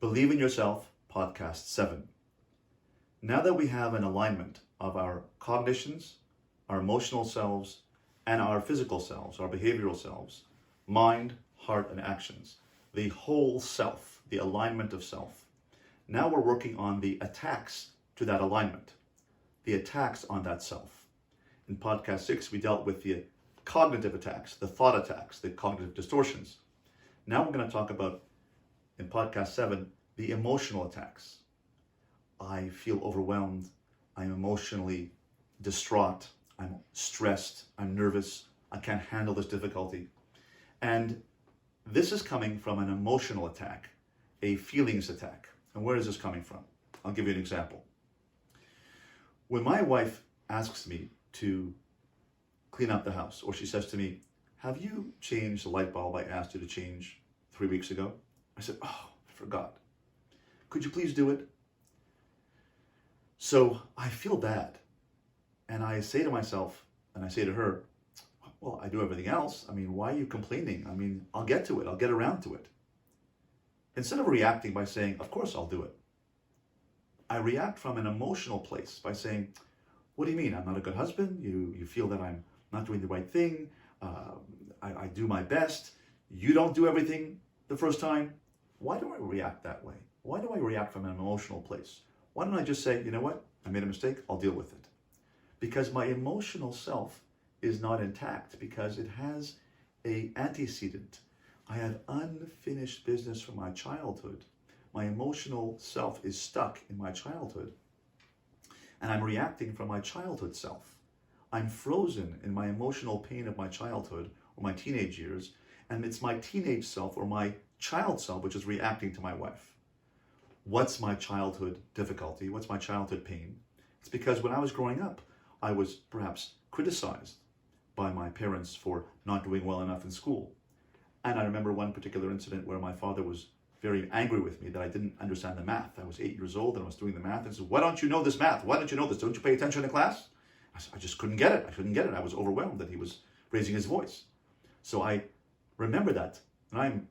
Believe in Yourself, Podcast 7. Now that we have an alignment of our cognitions, our emotional selves, and our physical selves, our behavioral selves, mind, heart, and actions, the whole self, the alignment of self. Now we're working on the attacks to that alignment, the attacks on that self. In Podcast 6, we dealt with the cognitive attacks, the thought attacks, the cognitive distortions. Now we're going to talk about, in Podcast 7, the emotional attacks. I feel overwhelmed. I'm emotionally distraught. I'm stressed. I'm nervous. I can't handle this difficulty. And this is coming from an emotional attack, a feelings attack. And where is this coming from? I'll give you an example. When my wife asks me to clean up the house, or she says to me, "Have you changed the light bulb I asked you to change 3 weeks ago?" I said, "Oh, I forgot. Could you please do it?" So I feel bad. And I say to myself, and I say to her, "Well, I do everything else. I mean, why are you complaining? I mean, I'll get to it. I'll get around to it." Instead of reacting by saying, "Of course I'll do it," I react from an emotional place by saying, "What do you mean? I'm not a good husband? You feel that I'm not doing the right thing? I do my best. You don't do everything the first time." Why do I react that way? Why do I react from an emotional place? Why don't I just say, "You know what? I made a mistake. I'll deal with it." Because my emotional self is not intact, because it has an antecedent. I have unfinished business from my childhood. My emotional self is stuck in my childhood, and I'm reacting from my childhood self. I'm frozen in my emotional pain of my childhood or my teenage years, and it's my teenage self or my child self which is reacting to my wife. What's my childhood difficulty? What's my childhood pain? It's because when I was growing up, I was perhaps criticized by my parents for not doing well enough in school. And I remember one particular incident where my father was very angry with me that I didn't understand the math. I was 8 years old and I was doing the math and said, "Why don't you know this math? Why don't you know this? Don't you pay attention in class?" I just couldn't get it. I couldn't get it. I was overwhelmed that he was raising his voice. So I remember that. And I'm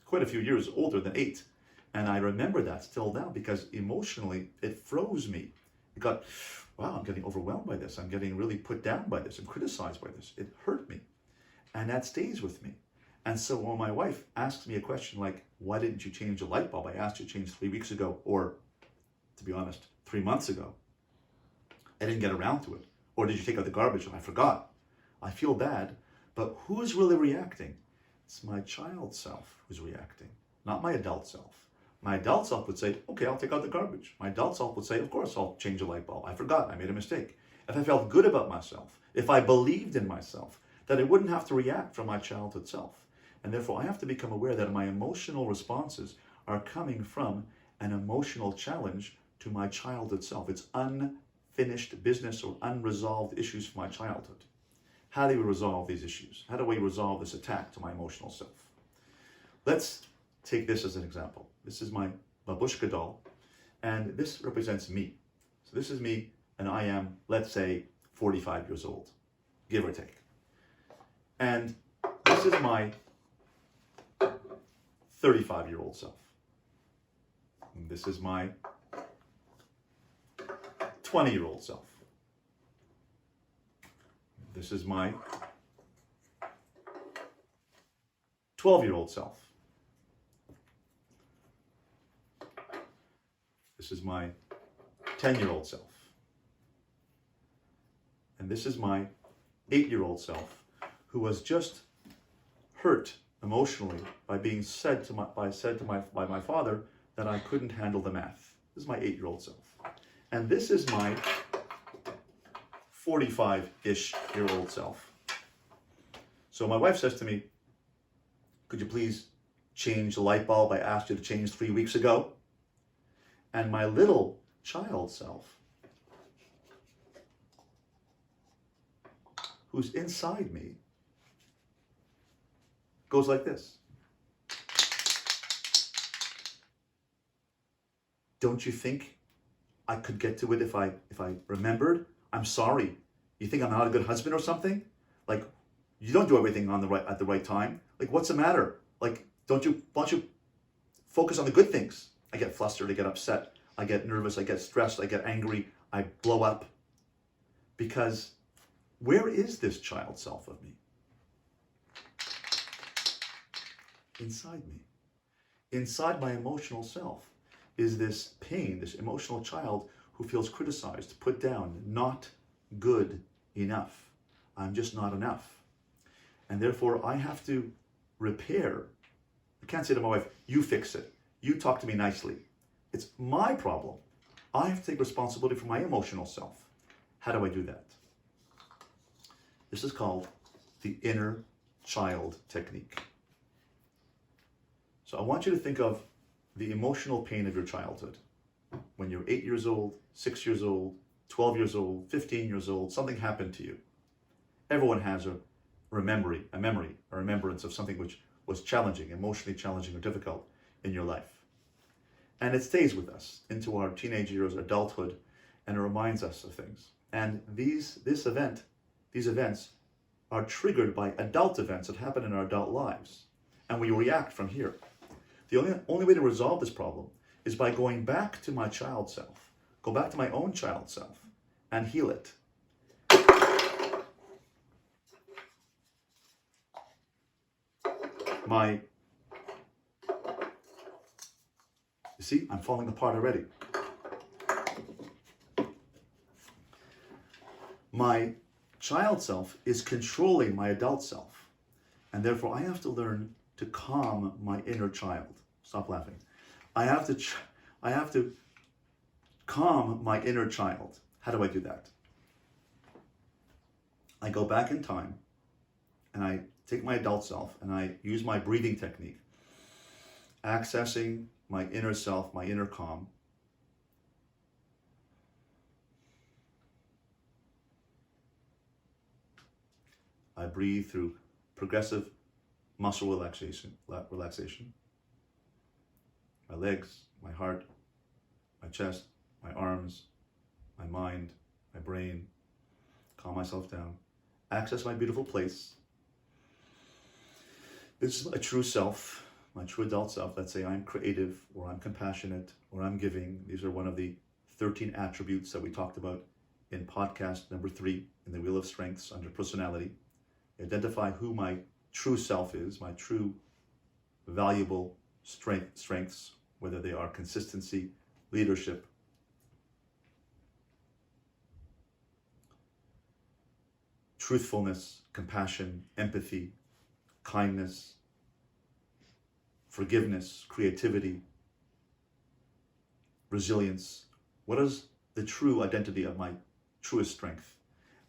quite a few years older than 8. And I remember that still now because emotionally it froze me. It got, wow, I'm getting overwhelmed by this. I'm getting really put down by this. I'm criticized by this. It hurt me. And that stays with me. And so when my wife asks me a question like, "Why didn't you change the light bulb I asked you to change 3 weeks ago?" Or, to be honest, 3 months ago, "I didn't get around to it." Or, "Did you take out the garbage and I forgot?" I feel bad, but who's really reacting? It's my child self who's reacting, not my adult self. My adult self would say, "Okay, I'll take out the garbage." My adult self would say, "Of course, I'll change the light bulb. I forgot, I made a mistake." If I felt good about myself, if I believed in myself, that I wouldn't have to react from my childhood self. And therefore, I have to become aware that my emotional responses are coming from an emotional challenge to my childhood self. It's unfinished business or unresolved issues from my childhood. How do we resolve these issues? How do we resolve this attack to my emotional self? Let's take this as an example. This is my babushka doll, and this represents me. So this is me, and I am, let's say, 45 years old, give or take. And this is my 35-year-old self. And this is my 20-year-old self. This is my 12-year-old self. This is my 10-year-old self. And this is my 8-year-old self who was just hurt emotionally by being said to my father that I couldn't handle the math. This is my 8-year-old self. And this is my 45-ish-year-old self. So my wife says to me, "Could you please change the light bulb I asked you to change 3 weeks ago?" And my little child self, who's inside me, goes like this. "Don't you think I could get to it if I remembered? I'm sorry. You think I'm not a good husband or something? Like, you don't do everything at the right time. Like, what's the matter? Like, why don't you focus on the good things? I get flustered, I get upset, I get nervous, I get stressed, I get angry, I blow up. Because where is this child self of me? Inside me. Inside my emotional self is this pain, this emotional child who feels criticized, put down, not good enough. I'm just not enough. And therefore I have to repair. I can't say to my wife, you fix it. You talk to me nicely. It's my problem. I have to take responsibility for my emotional self. How do I do that? This is called the inner child technique. So I want you to think of the emotional pain of your childhood. When you're 8 years old, 6 years old, 12 years old, 15 years old, something happened to you. Everyone has a memory, a remembrance of something which was challenging, emotionally challenging or difficult in your life. And it stays with us into our teenage years, adulthood, and it reminds us of things. And these events are triggered by adult events that happen in our adult lives. And we react from here. The only way to resolve this problem is by going back to my child self, go back to my own child self, and heal it. You see, I'm falling apart already. My child self is controlling my adult self, and therefore I have to learn to calm my inner child. Stop laughing. I have to calm my inner child. How do I do that? I go back in time and I take my adult self and I use my breathing technique, accessing my inner self, my inner calm. I breathe through progressive muscle relaxation. My legs, my heart, my chest, my arms, my mind, my brain. Calm myself down. Access my beautiful place. This is my true self, my true adult self. Let's say I'm creative, or I'm compassionate, or I'm giving. These are one of the 13 attributes that we talked about in podcast number 3 in the Wheel of Strengths under personality. Identify who my true self is, my true valuable strengths, whether they are consistency, leadership, truthfulness, compassion, empathy, kindness, forgiveness, creativity, resilience. What is the true identity of my truest strength?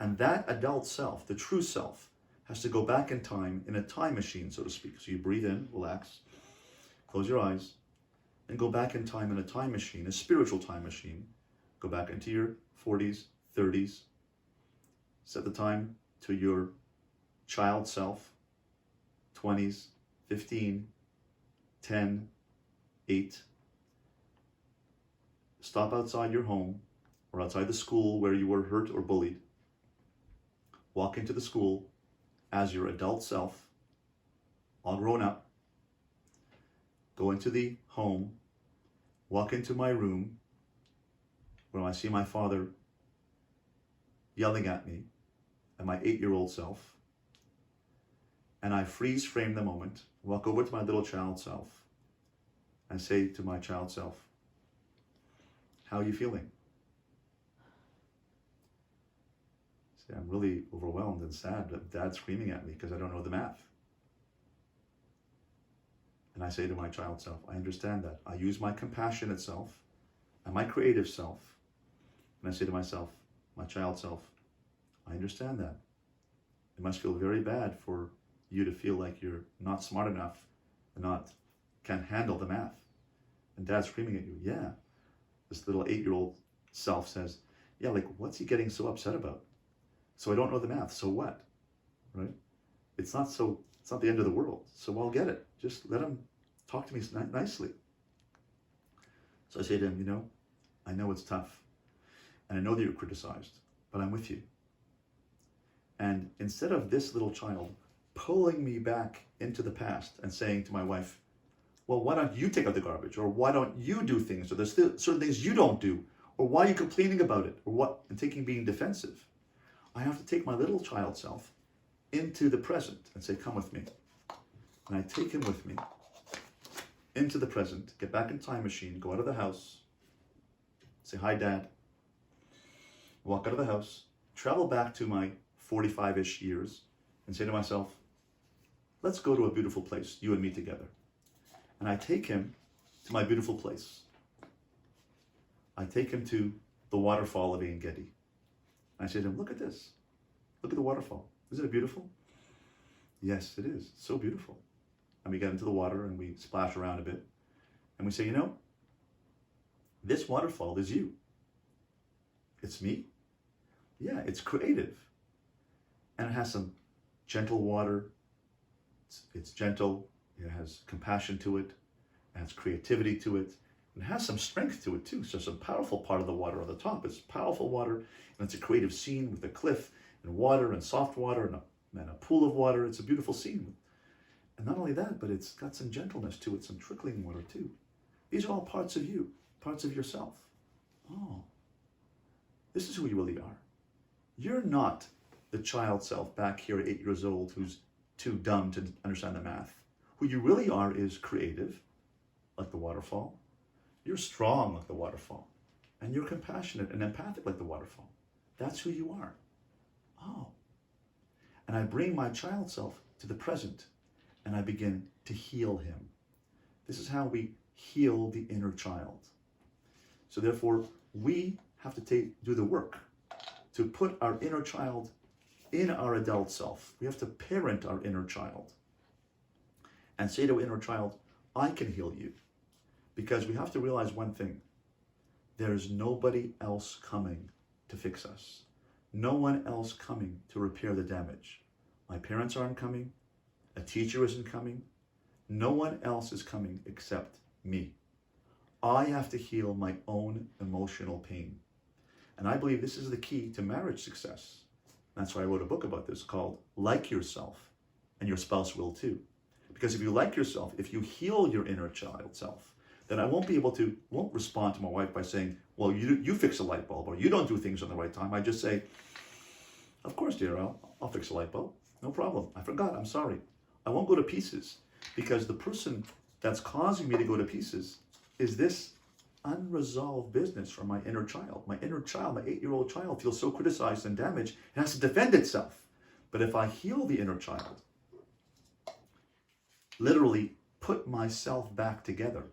And that adult self, the true self, has to go back in time, in a time machine, so to speak. So you breathe in, relax, close your eyes, and go back in time in a time machine, a spiritual time machine. Go back into your 40s, 30s. Set the time to your child self, 20s, 15, 10, 8. Stop outside your home or outside the school where you were hurt or bullied. Walk into the school as your adult self, all grown up. Go into the home, walk into my room where I see my father yelling at me and my 8-year-old self, and I freeze frame the moment, walk over to my little child self and say to my child self, how are you feeling? Say, I'm really overwhelmed and sad that Dad's screaming at me because I don't know the math. And I say to my child self, I understand that. I use my compassionate self and my creative self. And I say to myself, my child self, I understand that. It must feel very bad for you to feel like you're not smart enough and can't handle the math. And Dad's screaming at you. Yeah. This little 8-year-old self says, yeah, like, what's he getting so upset about? So I don't know the math. So what? Right? It's not the end of the world. So I'll get it. Just let him talk to me nicely. So I say to him, I know it's tough. And I know that you're criticized, but I'm with you. And instead of this little child pulling me back into the past and saying to my wife, well, why don't you take out the garbage? Or why don't you do things? Or there's still certain things you don't do. Or why are you complaining about it? Or what? And being defensive. I have to take my little child self into the present and say, come with me. And I take him with me into the present, get back in time machine, go out of the house, say, hi, Dad. Walk out of the house, travel back to my 45-ish years and say to myself, let's go to a beautiful place, you and me together. And I take him to my beautiful place. I take him to the waterfall of Ein Gedi. I say to him, look at this. Look at the waterfall. Isn't it beautiful? Yes, it is. It's so beautiful. And we get into the water and we splash around a bit. And we say, this waterfall is you. It's me. Yeah, it's creative. And it has some gentle water. It's gentle. It has compassion to it. It has creativity to it. It has some strength to it too. So some powerful part of the water on the top. It's powerful water, and it's a creative scene with a cliff and water and soft water and a pool of water. It's a beautiful scene. And not only that, but it's got some gentleness to it, some trickling water too. These are all parts of you, parts of yourself. Oh, this is who you really are. You're not the child self back here at 8 years old who's too dumb to understand the math. Who you really are is creative, like the waterfall. You're strong like the waterfall. And you're compassionate and empathic like the waterfall. That's who you are. Oh. And I bring my child self to the present and I begin to heal him. This is how we heal the inner child. So therefore, we have to do the work to put our inner child in our adult self. We have to parent our inner child and say to our inner child, I can heal you. Because we have to realize one thing. There's nobody else coming to fix us. No one else coming to repair the damage. My parents aren't coming. A teacher isn't coming. No one else is coming except me. I have to heal my own emotional pain. And I believe this is the key to marriage success. That's why I wrote a book about this called Like Yourself, and your spouse will too. Because if you like yourself, if you heal your inner child self, then I won't respond to my wife by saying, well, you fix a light bulb, or you don't do things on the right time. I just say, of course, dear, I'll fix a light bulb. No problem. I forgot. I'm sorry. I won't go to pieces, because the person that's causing me to go to pieces is this unresolved business from my inner child. My inner child, my 8-year-old child, feels so criticized and damaged, it has to defend itself. But if I heal the inner child, literally put myself back together,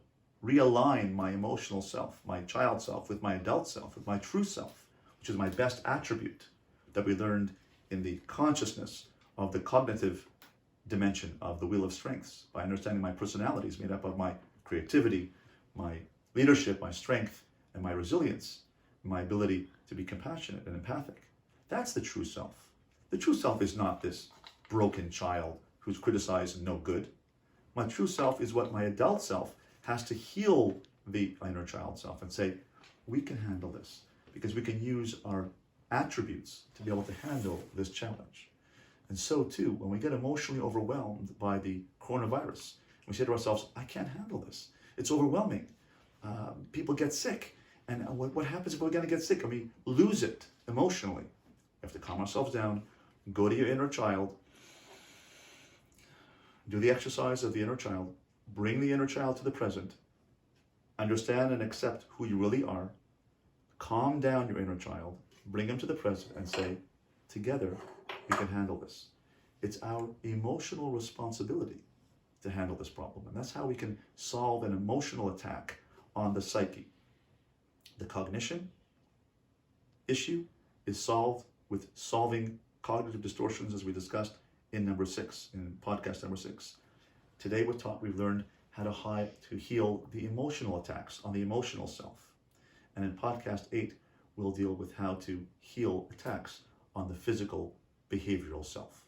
realign my emotional self, my child self, with my adult self, with my true self, which is my best attribute that we learned in the consciousness of the cognitive dimension of the Wheel of Strengths, by understanding my personality is made up of my creativity, my leadership, my strength, and my resilience, my ability to be compassionate and empathic. That's the true self. The true self is not this broken child who's criticized and no good. My true self is what my adult self has to heal the inner child self and say, we can handle this, because we can use our attributes to be able to handle this challenge. And so too, when we get emotionally overwhelmed by the coronavirus, we say to ourselves, I can't handle this. It's overwhelming. People get sick. And what happens if we're going to get sick? And we lose it emotionally. We have to calm ourselves down, go to your inner child, do the exercise of the inner child, bring the inner child to the present, understand and accept who you really are, calm down your inner child, bring him to the present and say, together we can handle this. It's our emotional responsibility to handle this problem. And that's how we can solve an emotional attack on the psyche. The cognition issue is solved with solving cognitive distortions, as we discussed in podcast number 6. Today we've learned how to heal the emotional attacks on the emotional self. And in podcast 8, we'll deal with how to heal attacks on the physical behavioral self.